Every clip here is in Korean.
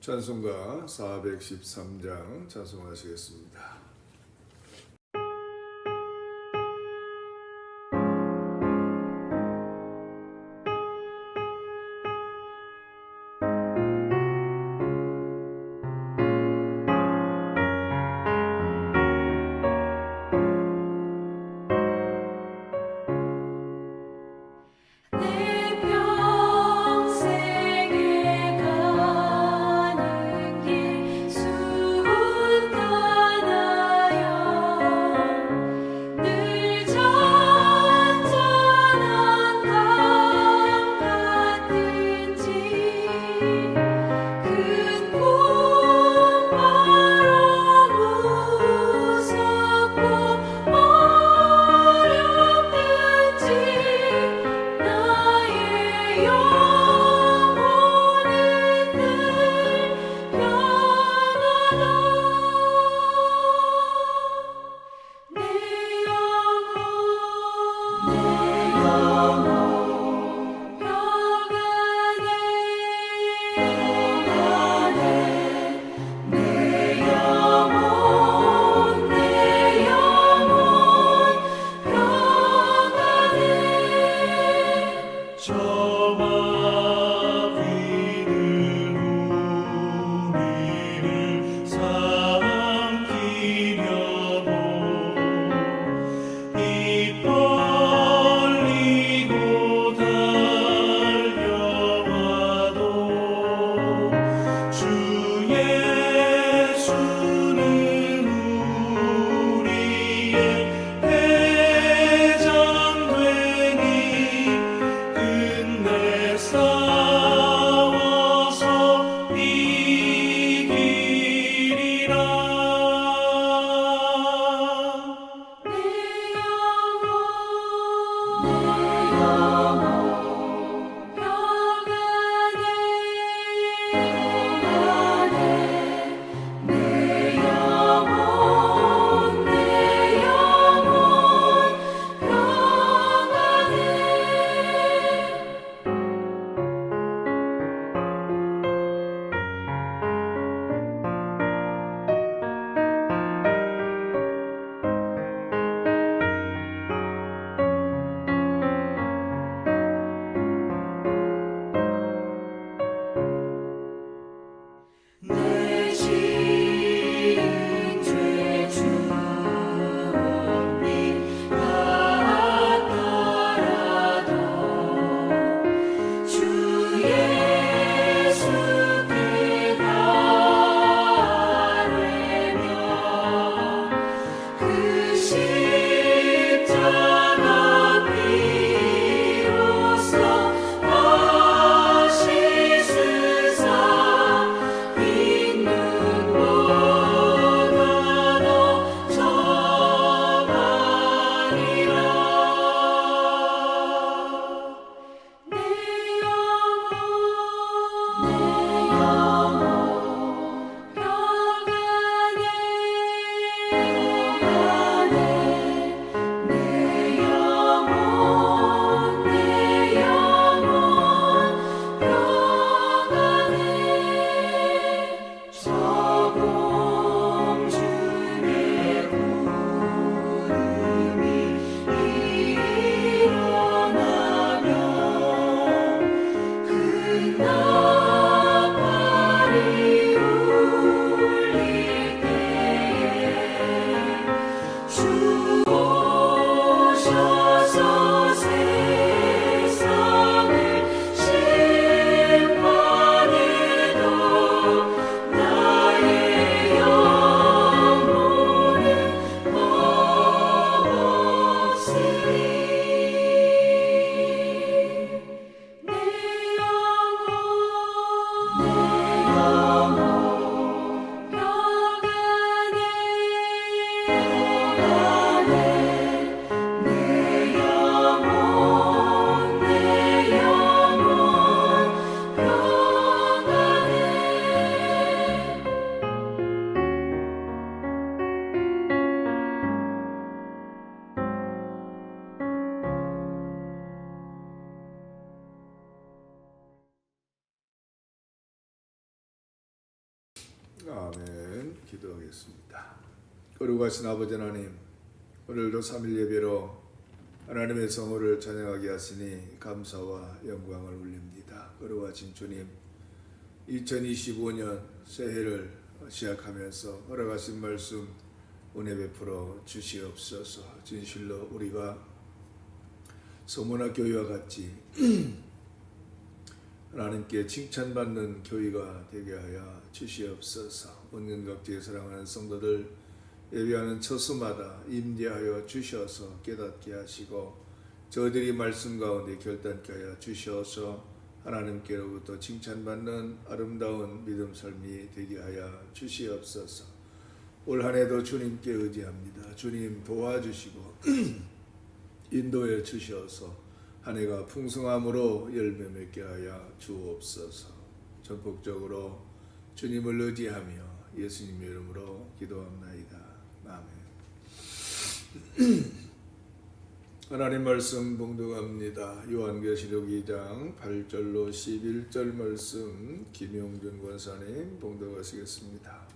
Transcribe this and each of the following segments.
찬송가 413장 찬송하시겠습니다. 아멘. 기도하겠습니다. 거룩하신 아버지 하나님, 오늘도 3일 예배로 하나님의 성호를 찬양하게 하시니 감사와 영광을 올립니다. 거룩하신 주님, 2025년 새해를 시작하면서 허락하신 말씀 은혜 베풀어 주시옵소서. 진실로 우리가 서문화 교회와 같이 하나님께 칭찬받는 교회가 되게 하여 주시옵소서. 온전각지에 사랑하는 성도들 예배하는 처수마다 임재하여 주셔서 깨닫게 하시고 저희들이 말씀 가운데 결단케 하여 주셔서 하나님께로부터 칭찬받는 아름다운 믿음 삶이 되게 하여 주시옵소서. 올 한해도 주님께 의지합니다. 주님 도와주시고 인도해 주셔서 한 해가 풍성함으로 열매 맺게 하여 주옵소서. 전폭적으로 주님을 의지하며 예수님의 이름으로 기도합나이다. 아멘. 하나님 말씀 봉독합니다. 요한계시록 2장 8절로 11절 말씀 김용준 권사님 봉독하시겠습니다.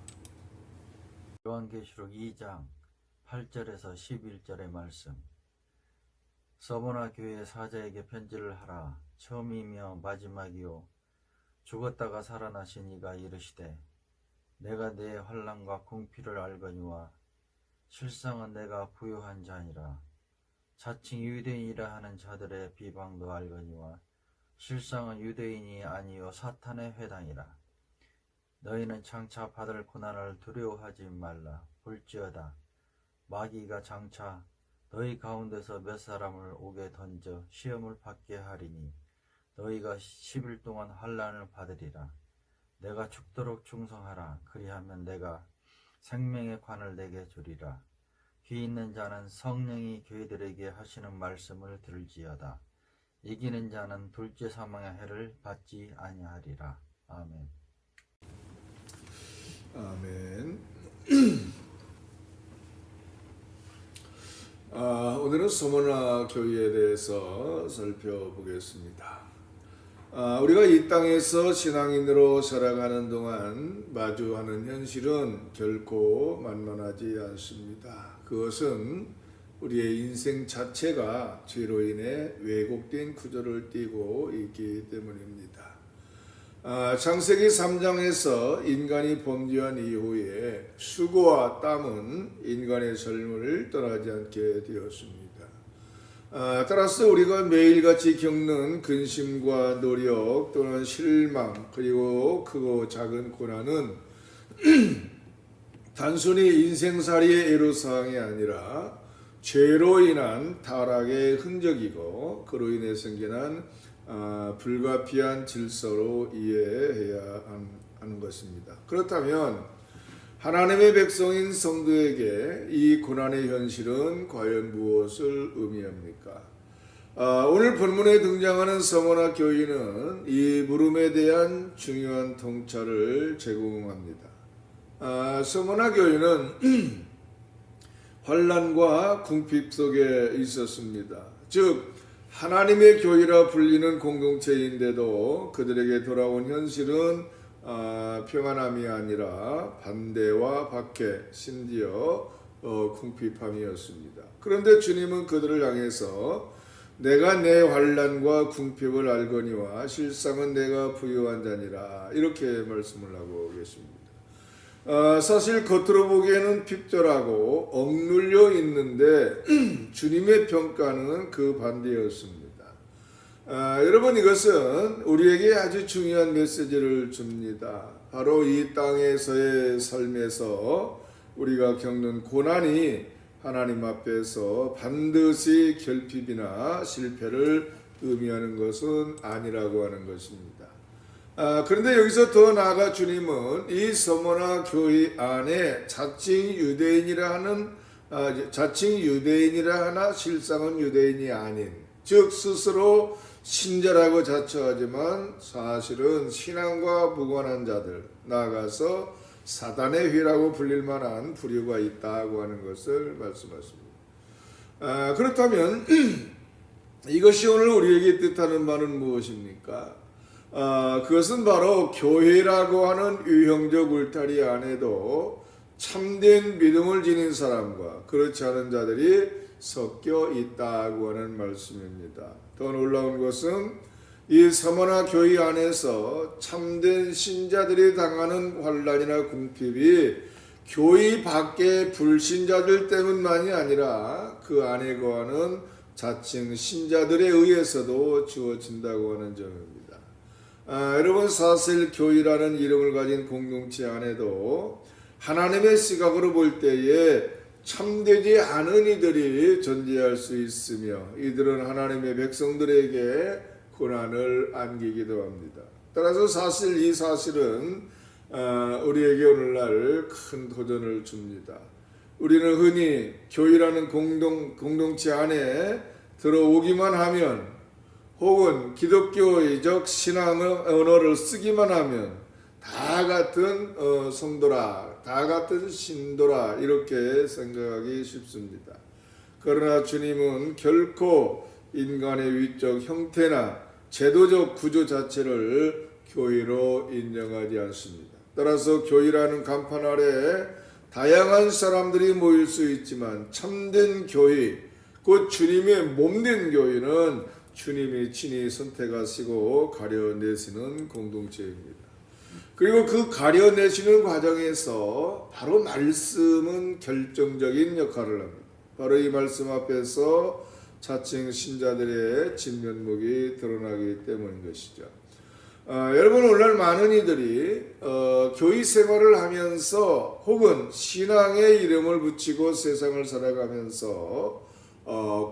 요한계시록 2장 8절에서 11절의 말씀. 서머나 교회 사자에게 편지를 하라. 처음이며 마지막이요 죽었다가 살아나신 이가 이르시되 내가 내 환난과 궁피를 알거니와 실상은 내가 부요한 자니라. 자칭 유대인이라 하는 자들의 비방도 알거니와 실상은 유대인이 아니요 사탄의 회당이라. 너희는 장차 받을 고난을 두려워하지 말라. 볼지어다 마귀가 장차 너희 가운데서 몇 사람을 옥에 던져 시험을 받게 하리니 너희가 10일 동안 환난을 받으리라. 내가 죽도록 충성하라. 그리하면 내가 생명의 관을 내게 주리라. 귀 있는 자는 성령이 교회들에게 하시는 말씀을 들을지어다. 이기는 자는 둘째 사망의 해를 받지 아니하리라. 아멘. 아멘. 오늘은 서머나 교회에 대해서 살펴보겠습니다. 우리가 이 땅에서 신앙인으로 살아가는 동안 마주하는 현실은 결코 만만하지 않습니다. 그것은 우리의 인생 자체가 죄로 인해 왜곡된 구조를 띠고 있기 때문입니다. 창세기 3장에서 인간이 범죄한 이후에 수고와 땀은 인간의 삶을 떠나지 않게 되었습니다. 따라서 우리가 매일같이 겪는 근심과 노력 또는 실망 그리고 크고 작은 고난은 단순히 인생살이의 애로사항이 아니라 죄로 인한 타락의 흔적이고 그로 인해 생겨난 불가피한 질서로 이해해야 하는 것입니다. 그렇다면 하나님의 백성인 성도에게 이 고난의 현실은 과연 무엇을 의미합니까? 오늘 본문에 등장하는 서머나 교인은 이 물음에 대한 중요한 통찰을 제공합니다. 서머나 교인은 환난과 궁핍 속에 있었습니다. 즉 하나님의 교회라 불리는 공동체인데도 그들에게 돌아온 현실은 평안함이 아니라 반대와 박해, 심지어 궁핍함이었습니다. 그런데 주님은 그들을 향해서 내가 내 환난과 궁핍을 알거니와 실상은 내가 부유한 자니라 이렇게 말씀을 하고 계십니다. 사실 겉으로 보기에는 핍절하고 억눌려 있는데 주님의 평가는 그 반대였습니다. 여러분 이것은 우리에게 아주 중요한 메시지를 줍니다. 바로 이 땅에서의 삶에서 우리가 겪는 고난이 하나님 앞에서 반드시 결핍이나 실패를 의미하는 것은 아니라고 하는 것입니다. 그런데 여기서 더 나아가 주님은 이 서머나 교회 안에 자칭 유대인이라 하나 실상은 유대인이 아닌, 즉 스스로 신자라고 자처하지만 사실은 신앙과 무관한 자들, 나아가서 사단의 휘라고 불릴 만한 부류가 있다고 하는 것을 말씀하십니다. 그렇다면 이것이 오늘 우리에게 뜻하는 바는 무엇입니까? 그것은 바로 교회라고 하는 유형적 울타리 안에도 참된 믿음을 지닌 사람과 그렇지 않은 자들이 섞여 있다고 하는 말씀입니다. 더 놀라운 것은 이 서머나 교회 안에서 참된 신자들이 당하는 환난이나 궁핍이 교회 밖의 불신자들 때문만이 아니라 그 안에 거하는 자칭 신자들에 의해서도 주어진다고 하는 점입니다. 여러분, 사실 교회라는 이름을 가진 공동체 안에도 하나님의 시각으로 볼 때에 참되지 않은 이들이 존재할 수 있으며 이들은 하나님의 백성들에게 고난을 안기기도 합니다. 따라서 사실 이 사실은 우리에게 오늘날 큰 도전을 줍니다. 우리는 흔히 교회라는 공동체 안에 들어오기만 하면 혹은 기독교적 신앙의 언어를 쓰기만 하면 다 같은 성도라, 다 같은 신도라 이렇게 생각하기 쉽습니다. 그러나 주님은 결코 인간의 위적 형태나 제도적 구조 자체를 교회로 인정하지 않습니다. 따라서 교회라는 간판 아래 다양한 사람들이 모일 수 있지만 참된 교회, 곧 주님의 몸된 교회는 주님이 친히 선택하시고 가려내시는 공동체입니다. 그리고 그 가려내시는 과정에서 바로 말씀은 결정적인 역할을 합니다. 바로 이 말씀 앞에서 자칭 신자들의 진면목이 드러나기 때문인 것이죠. 여러분, 오늘날 많은 이들이 교회 생활을 하면서 혹은 신앙의 이름을 붙이고 세상을 살아가면서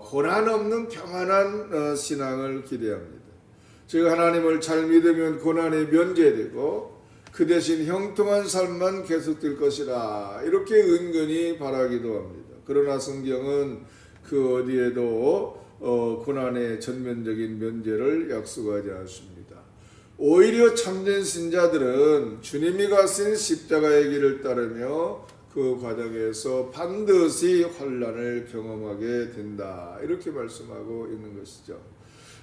고난 없는 평안한 신앙을 기대합니다. 즉 하나님을 잘 믿으면 고난에 면제되고 그 대신 형통한 삶만 계속될 것이라 이렇게 은근히 바라기도 합니다. 그러나 성경은 그 어디에도 고난의 전면적인 면제를 약속하지 않습니다. 오히려 참된 신자들은 주님이 가신 십자가의 길을 따르며 그 과정에서 반드시 환난을 경험하게 된다 이렇게 말씀하고 있는 것이죠.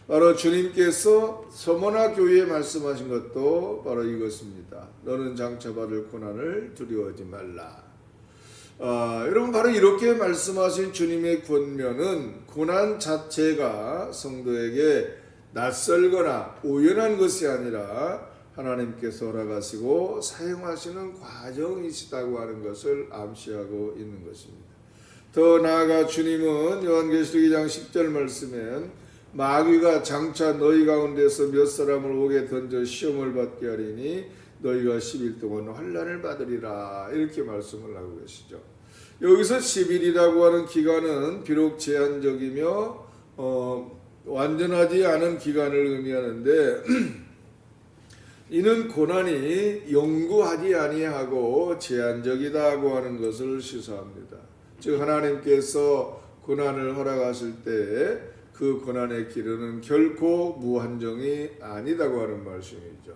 바로 주님께서 서머나 교회에 말씀하신 것도 바로 이것입니다. 너는 장차 받을 고난을 두려워하지 말라. 여러분, 바로 이렇게 말씀하신 주님의 권면은 고난 자체가 성도에게 낯설거나 우연한 것이 아니라 하나님께서 허락하시고 사용하시는 과정이시다고 하는 것을 암시하고 있는 것입니다. 더 나아가 주님은 요한계시록 2장 10절 말씀에 마귀가 장차 너희 가운데서 몇 사람을 옥에 던져 시험을 받게 하리니 너희가 10일 동안 환난을 받으리라 이렇게 말씀을 하고 계시죠. 여기서 10일이라고 하는 기간은 비록 제한적이며 완전하지 않은 기간을 의미하는데 이는 고난이 영구하지 아니하고 제한적이다고 하는 것을 시사합니다. 즉 하나님께서 고난을 허락하실 때 그 고난의 길은 결코 무한정이 아니다고 하는 말씀이죠.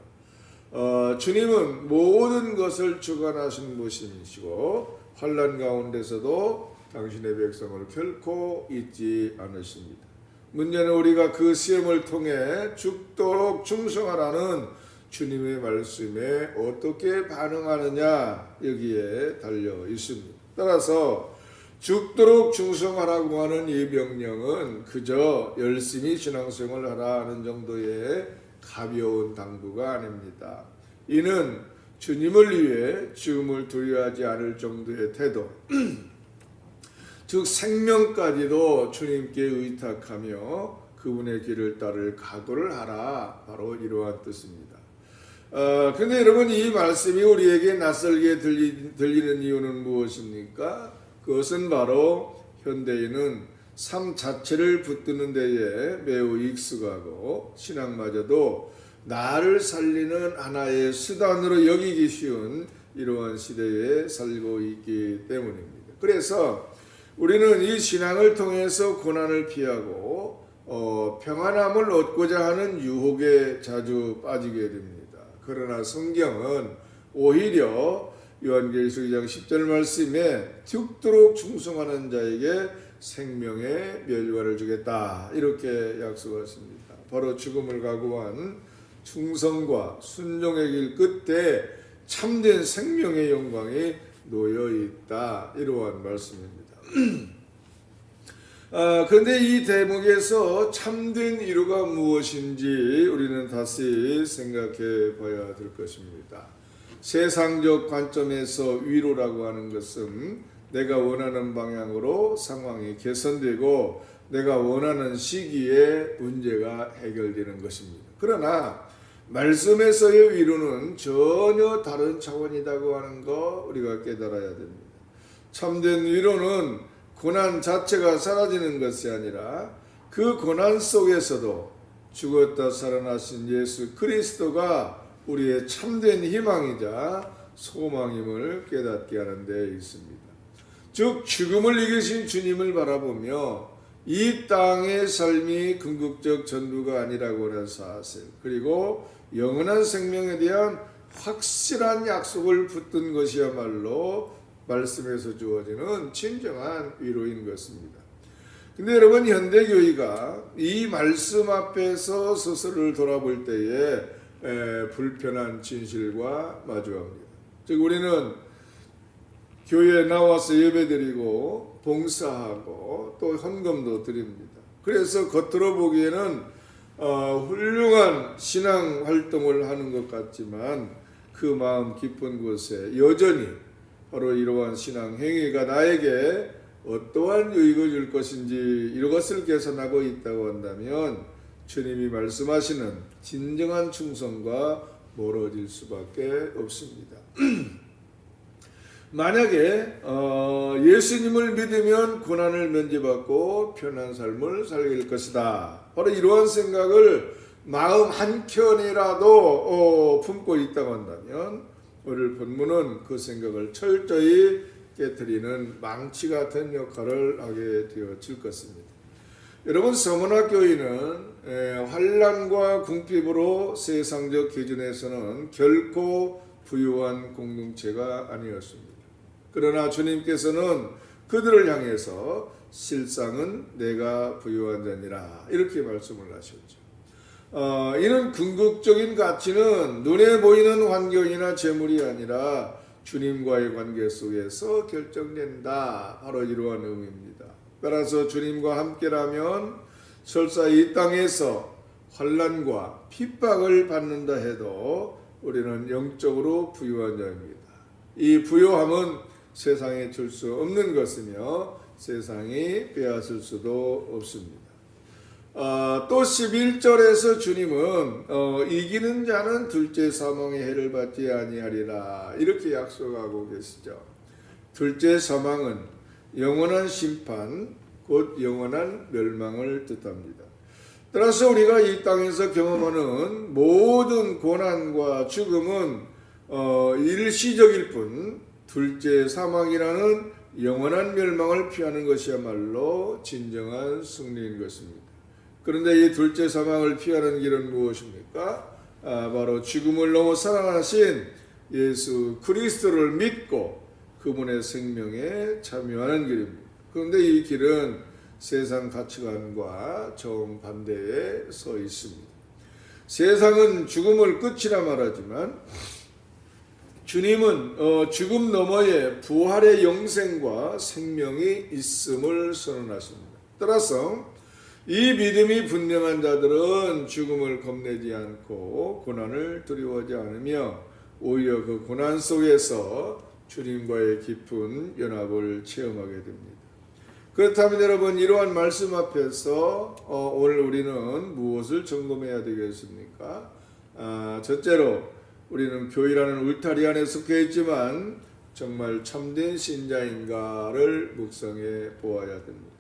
주님은 모든 것을 주관하신 분이시고 환난 가운데서도 당신의 백성을 결코 잊지 않으십니다. 문제는 우리가 그 시험을 통해 죽도록 충성하라는 주님의 말씀에 어떻게 반응하느냐 여기에 달려 있습니다. 따라서 죽도록 충성하라고 하는 이 명령은 그저 열심히 신앙생활을 하라 하는 정도의 가벼운 당부가 아닙니다. 이는 주님을 위해 죽음을 두려워하지 않을 정도의 태도, 즉 생명까지도 주님께 의탁하며 그분의 길을 따를 각오를 하라, 바로 이러한 뜻입니다. 그런데 여러분, 이 말씀이 우리에게 낯설게 들리는 이유는 무엇입니까? 그것은 바로 현대인은 삶 자체를 붙드는 데에 매우 익숙하고 신앙마저도 나를 살리는 하나의 수단으로 여기기 쉬운 이러한 시대에 살고 있기 때문입니다. 그래서 우리는 이 신앙을 통해서 고난을 피하고 평안함을 얻고자 하는 유혹에 자주 빠지게 됩니다. 그러나 성경은 오히려 요한계시록 2장 10절 말씀에 죽도록 충성하는 자에게 생명의 멸관을 주겠다 이렇게 약속하십니다. 바로 죽음을 각오한 충성과 순종의 길 끝에 참된 생명의 영광이 놓여 있다. 이러한 말씀입니다. 그런데 이 대목에서 참된 위로가 무엇인지 우리는 다시 생각해 봐야 될 것입니다. 세상적 관점에서 위로라고 하는 것은 내가 원하는 방향으로 상황이 개선되고 내가 원하는 시기에 문제가 해결되는 것입니다. 그러나 말씀에서의 위로는 전혀 다른 차원이라고 하는 거 우리가 깨달아야 됩니다. 참된 위로는 고난 자체가 사라지는 것이 아니라 그 고난 속에서도 죽었다 살아나신 예수 그리스도가 우리의 참된 희망이자 소망임을 깨닫게 하는 데 있습니다. 즉 죽음을 이기신 주님을 바라보며 이 땅의 삶이 궁극적 전부가 아니라고 하는 사실, 그리고 영원한 생명에 대한 확실한 약속을 붙든 것이야말로 말씀에서 주어지는 진정한 위로인 것입니다. 근데 여러분, 현대교회가 이 말씀 앞에서 스스로를 돌아볼 때에 불편한 진실과 마주합니다. 즉 우리는 교회에 나와서 예배드리고 봉사하고 또 헌금도 드립니다. 그래서 겉으로 보기에는 훌륭한 신앙 활동을 하는 것 같지만 그 마음 깊은 곳에 여전히 바로 이러한 신앙 행위가 나에게 어떠한 유익을 줄 것인지 이것을 계산하고 있다고 한다면 주님이 말씀하시는 진정한 충성과 멀어질 수밖에 없습니다. 만약에 예수님을 믿으면 고난을 면제받고 편한 삶을 살게 것이다, 바로 이러한 생각을 마음 한켠이라도 품고 있다고 한다면 오늘 본문은 그 생각을 철저히 깨트리는 망치 같은 역할을 하게 되어질 것입니다. 여러분, 서문학교인은 환난과 궁핍으로 세상적 기준에서는 결코 부유한 공동체가 아니었습니다. 그러나 주님께서는 그들을 향해서 실상은 내가 부유한 자니라 이렇게 말씀을 하셨죠. 이는 궁극적인 가치는 눈에 보이는 환경이나 재물이 아니라 주님과의 관계 속에서 결정된다, 바로 이러한 의미입니다. 따라서 주님과 함께라면 설사 이 땅에서 환난과 핍박을 받는다 해도 우리는 영적으로 부유한 자입니다. 이 부유함은 세상에 줄 수 없는 것이며 세상이 빼앗을 수도 없습니다. 또 11절에서 주님은 이기는 자는 둘째 사망의 해를 받지 아니하리라 이렇게 약속하고 계시죠. 둘째 사망은 영원한 심판, 곧 영원한 멸망을 뜻합니다. 따라서 우리가 이 땅에서 경험하는 모든 고난과 죽음은 일시적일 뿐 둘째 사망이라는 영원한 멸망을 피하는 것이야말로 진정한 승리인 것입니다. 그런데 이 둘째 사망을 피하는 길은 무엇입니까? 바로 죽음을 넘어 살아나신 예수 그리스도를 믿고 그분의 생명에 참여하는 길입니다. 그런데 이 길은 세상 가치관과 정반대에 서 있습니다. 세상은 죽음을 끝이라 말하지만 주님은 죽음 너머에 부활의 영생과 생명이 있음을 선언하십니다. 따라서 이 믿음이 분명한 자들은 죽음을 겁내지 않고 고난을 두려워하지 않으며 오히려 그 고난 속에서 주님과의 깊은 연합을 체험하게 됩니다. 그렇다면 여러분, 이러한 말씀 앞에서 오늘 우리는 무엇을 점검해야 되겠습니까? 첫째로 우리는 교회라는 울타리 안에 속해 있지만 정말 참된 신자인가를 묵상해 보아야 됩니다.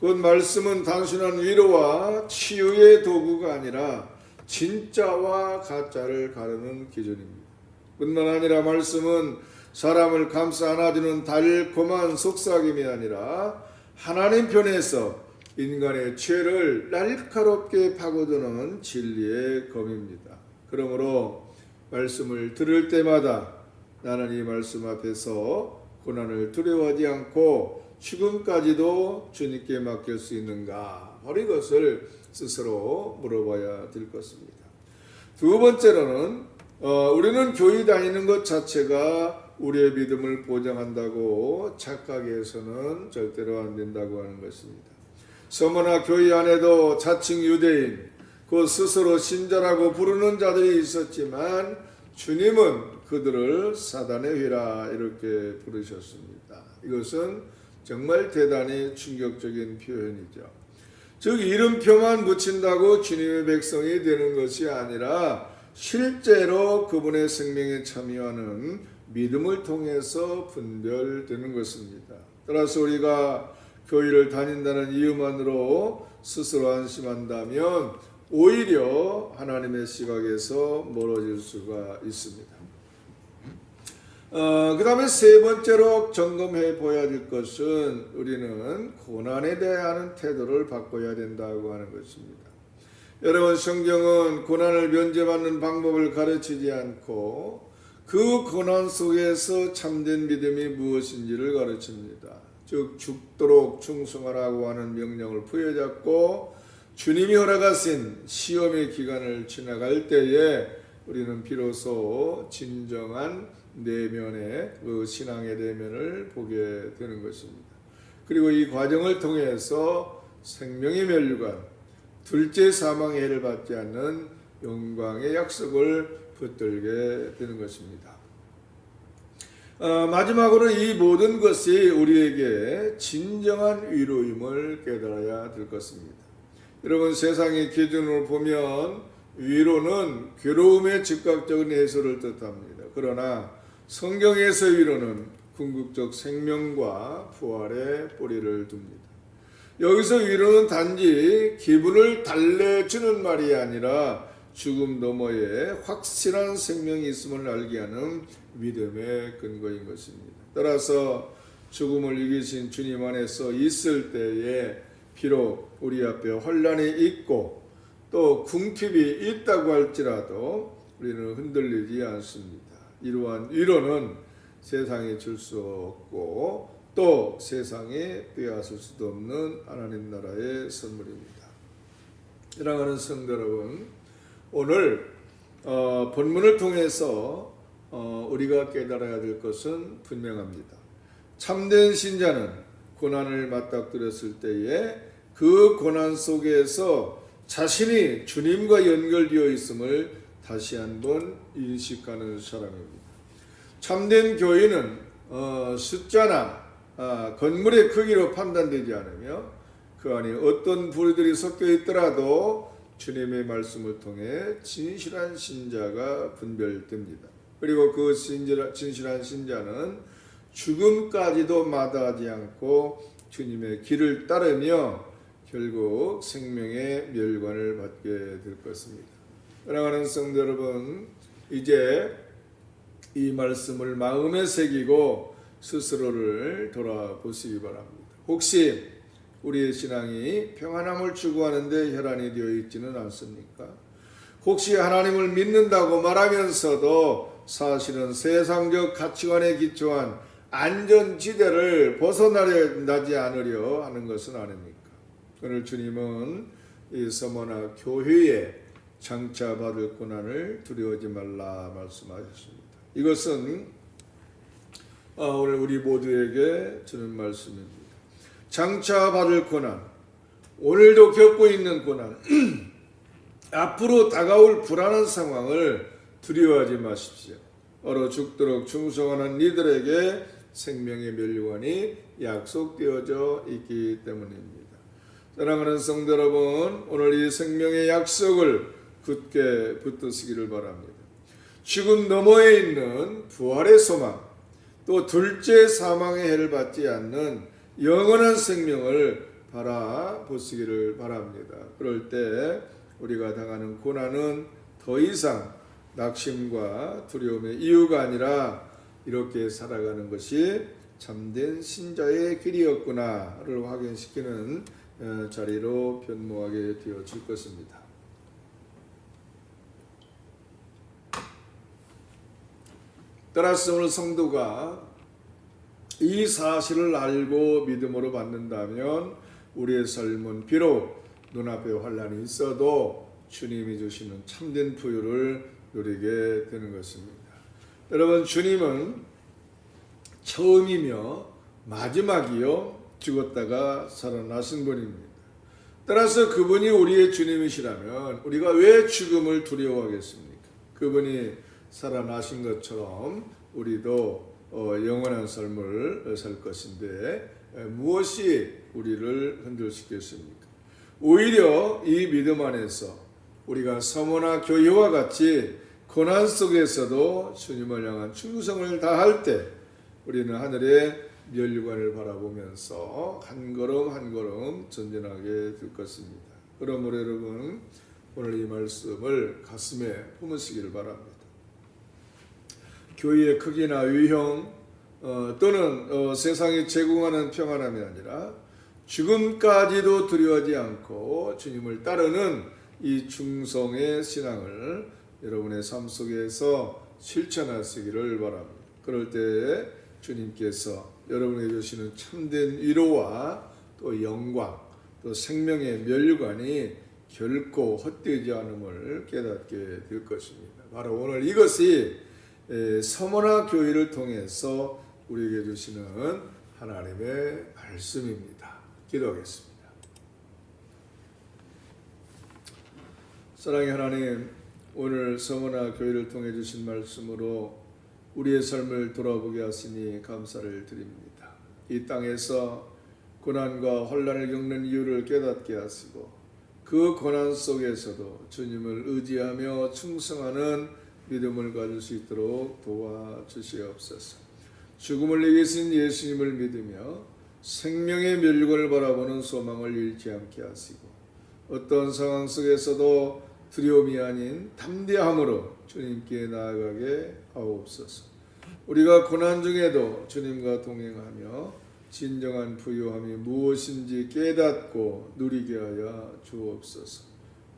그 말씀은 단순한 위로와 치유의 도구가 아니라 진짜와 가짜를 가르는 기준입니다. 뿐만 아니라 말씀은 사람을 감싸 안아주는 달콤한 속삭임이 아니라 하나님 편에서 인간의 죄를 날카롭게 파고드는 진리의 검입니다. 그러므로 말씀을 들을 때마다 나는 이 말씀 앞에서 고난을 두려워하지 않고 죽음까지도 주님께 맡길 수 있는가? 바로 이것을 스스로 물어봐야 될 것입니다. 두 번째로는 우리는 교회 다니는 것 자체가 우리의 믿음을 보장한다고 착각해서는 절대로 안 된다고 하는 것입니다. 서머나 교회 안에도 자칭 유대인, 그 스스로 신자라고 부르는 자들이 있었지만 주님은 그들을 사단의 휘라 이렇게 부르셨습니다. 이것은 정말 대단히 충격적인 표현이죠. 즉 이름표만 붙인다고 주님의 백성이 되는 것이 아니라 실제로 그분의 생명에 참여하는 믿음을 통해서 분별되는 것입니다. 따라서 우리가 교회를 다닌다는 이유만으로 스스로 안심한다면 오히려 하나님의 시각에서 멀어질 수가 있습니다. 그 다음에 세 번째로 점검해 보아야 될 것은 우리는 고난에 대한 태도를 바꿔야 된다고 하는 것입니다. 여러분, 성경은 고난을 면제받는 방법을 가르치지 않고 그 고난 속에서 참된 믿음이 무엇인지를 가르칩니다. 즉 죽도록 충성하라고 하는 명령을 부여잡고 주님이 허락하신 시험의 기간을 지나갈 때에 우리는 비로소 진정한 내면의 그 신앙의 내면을 보게 되는 것입니다. 그리고 이 과정을 통해서 생명의 면류관, 둘째 사망의 해를 받지 않는 영광의 약속을 붙들게 되는 것입니다. 마지막으로 이 모든 것이 우리에게 진정한 위로임을 깨달아야 될 것입니다. 여러분, 세상의 기준으로 보면 위로는 괴로움의 즉각적인 해소를 뜻합니다. 그러나 성경에서 위로는 궁극적 생명과 부활의 뿌리를 둡니다. 여기서 위로는 단지 기분을 달래주는 말이 아니라 죽음 너머에 확실한 생명이 있음을 알게 하는 믿음의 근거인 것입니다. 따라서 죽음을 이기신 주님 안에서 있을 때에 비록 우리 앞에 혼란이 있고 또 궁핍이 있다고 할지라도 우리는 흔들리지 않습니다. 이러한 위로는 세상에 줄 수 없고 또 세상에 빼앗을 수도 없는 하나님 나라의 선물입니다. 사랑하는 성도 여러분, 오늘 본문을 통해서 우리가 깨달아야 될 것은 분명합니다. 참된 신자는 고난을 맞닥뜨렸을 때에 그 고난 속에서 자신이 주님과 연결되어 있음을 다시 한번 인식하는 사람입니다. 참된 교회는 숫자나 건물의 크기로 판단되지 않으며 그 안에 어떤 부류들이 섞여 있더라도 주님의 말씀을 통해 진실한 신자가 분별됩니다. 그리고 그 진실한 신자는 죽음까지도 마다하지 않고 주님의 길을 따르며 결국 생명의 멸관을 받게 될 것입니다. 사랑하는 성도 여러분, 이제 이 말씀을 마음에 새기고 스스로를 돌아보시기 바랍니다. 혹시 우리의 신앙이 평안함을 추구하는데 혈안이 되어 있지는 않습니까? 혹시 하나님을 믿는다고 말하면서도 사실은 세상적 가치관에 기초한 안전지대를 벗어나지 않으려 하는 것은 아닙니까? 오늘 주님은 이 서머나 교회에 장차받을 고난을 두려워하지 말라 말씀하셨습니다. 이것은 오늘 우리 모두에게 주는 말씀입니다. 장차받을 고난, 오늘도 겪고 있는 고난, 앞으로 다가올 불안한 상황을 두려워하지 마십시오. 얼어 죽도록 충성하는 이들에게 생명의 멸류관이 약속되어져 있기 때문입니다. 사랑하는 성도 여러분, 오늘 이 생명의 약속을 굳게 붙드시기를 바랍니다. 죽음 너머에 있는 부활의 소망, 또 둘째 사망의 해를 받지 않는 영원한 생명을 바라보시기를 바랍니다. 그럴 때 우리가 당하는 고난은 더 이상 낙심과 두려움의 이유가 아니라 이렇게 살아가는 것이 참된 신자의 길이었구나를 확인시키는 자리로 변모하게 되어질 것입니다. 따라서 오늘 성도가 이 사실을 알고 믿음으로 받는다면 우리의 삶은 비록 눈앞에 환란이 있어도 주님이 주시는 참된 부유를 누리게 되는 것입니다. 여러분, 주님은 처음이며 마지막이요 죽었다가 살아나신 분입니다. 따라서 그분이 우리의 주님이시라면 우리가 왜 죽음을 두려워하겠습니까? 그분이 살아나신 것처럼 우리도 영원한 삶을 살 것인데 무엇이 우리를 흔들시켰습니까? 오히려 이 믿음 안에서 우리가 서머나 교회와 같이 고난 속에서도 주님을 향한 충성을 다할 때 우리는 하늘의 멸류관을 바라보면서 한 걸음 한 걸음 전진하게 될 것입니다. 그러므로 여러분, 오늘 이 말씀을 가슴에 품으시기를 바랍니다. 교회의 크기나 유형 또는 세상이 제공하는 평안함이 아니라 죽음까지도 두려워하지 않고 주님을 따르는 이 충성의 신앙을 여러분의 삶 속에서 실천하시기를 바랍니다. 그럴 때 주님께서 여러분에게 주시는 참된 위로와 또 영광, 또 생명의 멸류관이 결코 헛되지 않음을 깨닫게 될 것입니다. 바로 오늘 이것이 서머나 교회를 통해서 우리에게 주시는 하나님의 말씀입니다. 기도하겠습니다. 사랑의 하나님, 오늘 서머나 교회를 통해 주신 말씀으로 우리의 삶을 돌아보게 하시니 감사를 드립니다. 이 땅에서 고난과 혼란을 겪는 이유를 깨닫게 하시고 그 고난 속에서도 주님을 의지하며 충성하는 믿음을 가질 수 있도록 도와주시옵소서. 죽음을 이기신 예수님을 믿으며 생명의 멸류관을 바라보는 소망을 잃지 않게 하시고 어떤 상황 속에서도 두려움이 아닌 담대함으로 주님께 나아가게 하옵소서. 우리가 고난 중에도 주님과 동행하며 진정한 부유함이 무엇인지 깨닫고 누리게 하여 주옵소서.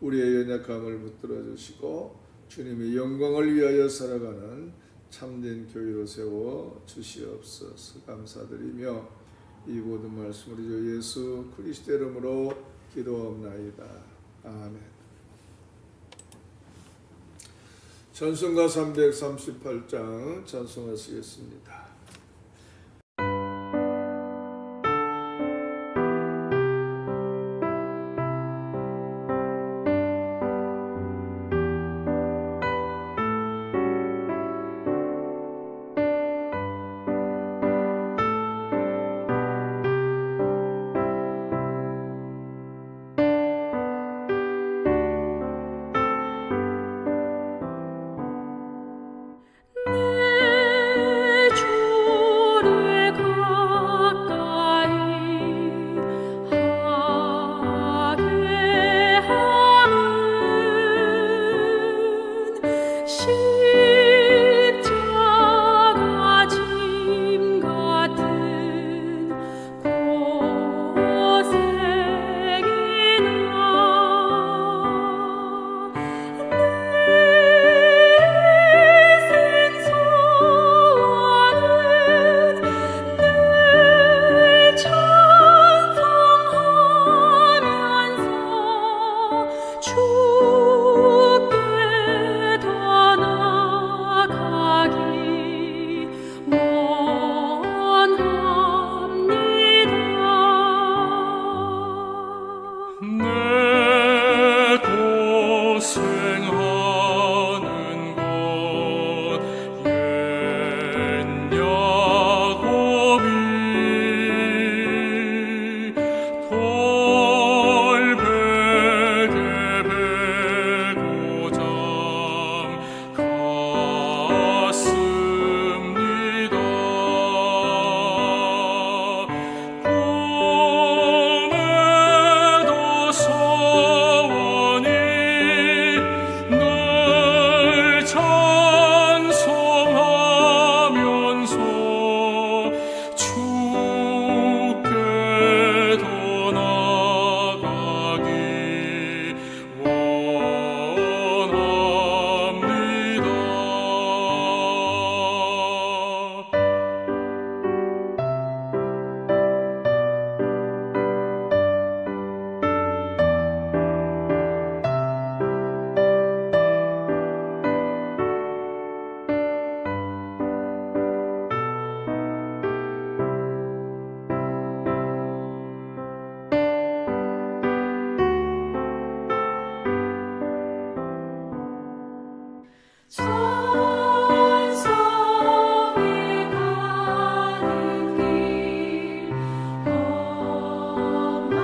우리의 연약함을 붙들어 주시고 주님의 영광을 위하여 살아가는 참된 교회로 세워 주시옵소서. 감사드리며 이 모든 말씀 우리 주 예수 그리스도 이름으로 기도하옵나이다. 아멘. 찬송가 338장 찬송하시겠습니다. 천성에 가는 길 험하여도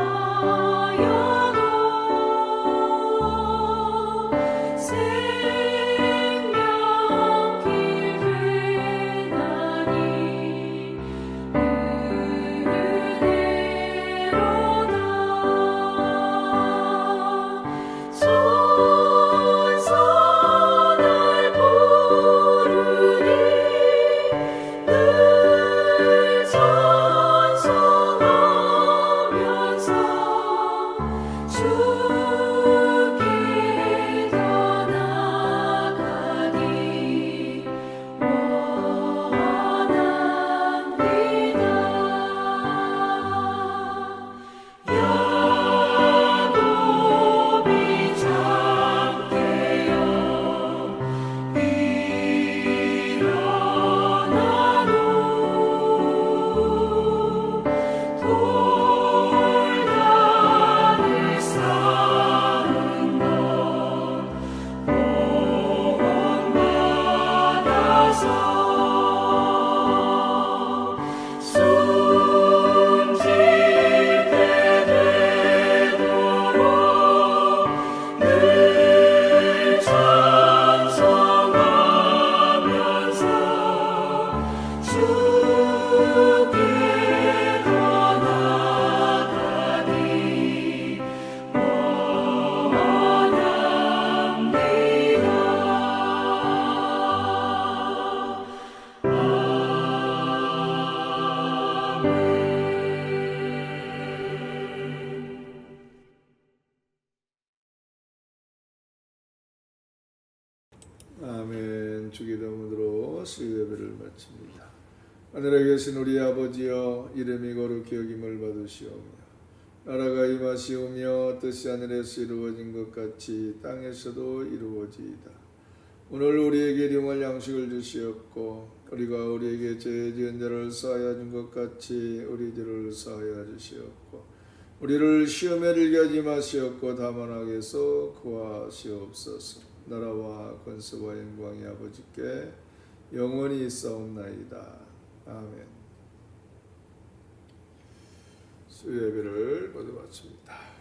생명길 되나니 은혜로다. 천사 날 부르니 늘 찬송하면서 주께 더 나아가기 원합니다. 야곱이 잠깨어 일어나도 돌단을 쌓은 것 본받아서 숨질 때 되도록 늘 찬송하면서 주께 더 나아가기 원합니다. 아멘. 주기도문으로 수요예배를 마칩니다. 하늘에 계신 우리 아버지여, 이름이 거룩히 여김을 받으시오며 나라가 임하시오며 뜻이 하늘에서 이루어진 것 같이 땅에서도 이루어지이다. 오늘 우리에게 일용할 양식을 주시옵고 우리가 우리에게 죄 지은 자를 사하여 준 것 같이 우리 죄를 사하여 주시옵고 우리를 시험에 들게 하지 마시옵고 다만 악에서 구하시옵소서. 나라와 권세와 영광이 아버지께 영원히 있사옵나이다. 아멘. 수요예배를 모두 마칩니다.